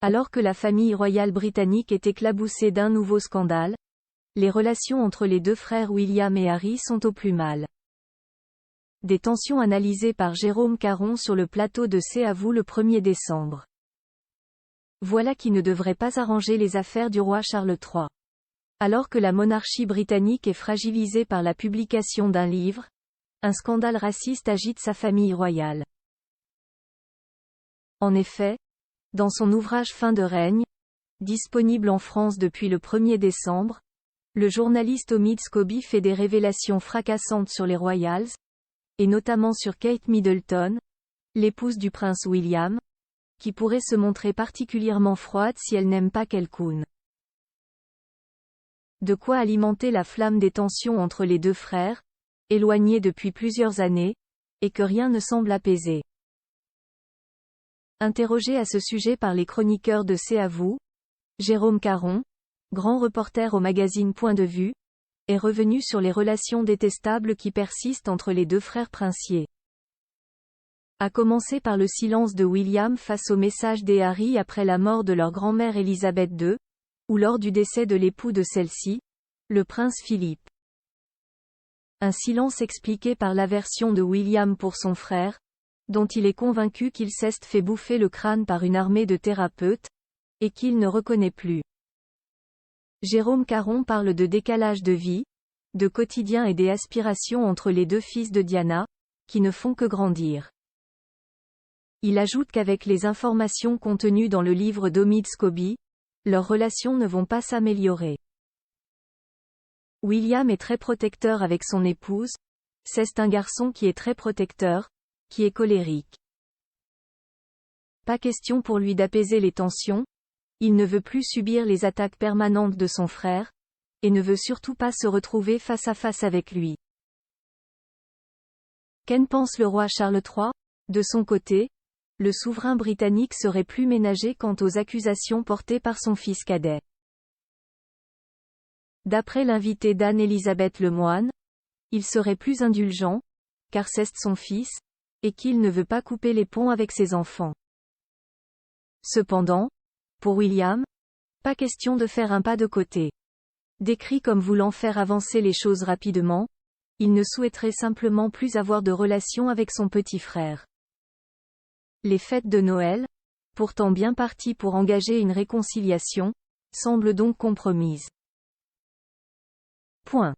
Alors que la famille royale britannique est éclaboussée d'un nouveau scandale, les relations entre les deux frères William et Harry sont au plus mal. Des tensions analysées par Jérôme Caron sur le plateau de C'est à vous le 1er décembre. Voilà qui ne devrait pas arranger les affaires du roi Charles III. Alors que la monarchie britannique est fragilisée par la publication d'un livre, un scandale raciste agite sa famille royale. En effet, dans son ouvrage Fin de règne, disponible en France depuis le 1er décembre, le journaliste Omid Scobie fait des révélations fracassantes sur les Royals, et notamment sur Kate Middleton, l'épouse du prince William, qui pourrait se montrer particulièrement froide si elle n'aime pas Kelkoun. De quoi alimenter la flamme des tensions entre les deux frères, éloignés depuis plusieurs années, et que rien ne semble apaiser. Interrogé à ce sujet par les chroniqueurs de C'est à vous, Jérôme Caron, grand reporter au magazine Point de vue, est revenu sur les relations détestables qui persistent entre les deux frères princiers. À commencer par le silence de William face au message des Harry après la mort de leur grand-mère Élisabeth II, ou lors du décès de l'époux de celle-ci, le prince Philippe. Un silence expliqué par l'aversion de William pour son frère, dont il est convaincu qu'il s'est fait bouffer le crâne par une armée de thérapeutes, et qu'il ne reconnaît plus. Jérôme Caron parle de décalage de vie, de quotidien et des aspirations entre les deux fils de Diana, qui ne font que grandir. Il ajoute qu'avec les informations contenues dans le livre d'Omid Scobie, leurs relations ne vont pas s'améliorer. William est très protecteur avec son épouse, c'est un garçon qui est très protecteur, qui est colérique. Pas question pour lui d'apaiser les tensions, il ne veut plus subir les attaques permanentes de son frère, et ne veut surtout pas se retrouver face à face avec lui. Qu'en pense le roi Charles III? De son côté, le souverain britannique serait plus ménagé quant aux accusations portées par son fils cadet. D'après l'invité d'Anne-Élisabeth Lemoine, il serait plus indulgent, car c'est son fils, et qu'il ne veut pas couper les ponts avec ses enfants. Cependant, pour William, pas question de faire un pas de côté. Décrit comme voulant faire avancer les choses rapidement, il ne souhaiterait simplement plus avoir de relation avec son petit frère. Les fêtes de Noël, pourtant bien parties pour engager une réconciliation, semblent donc compromises. Point.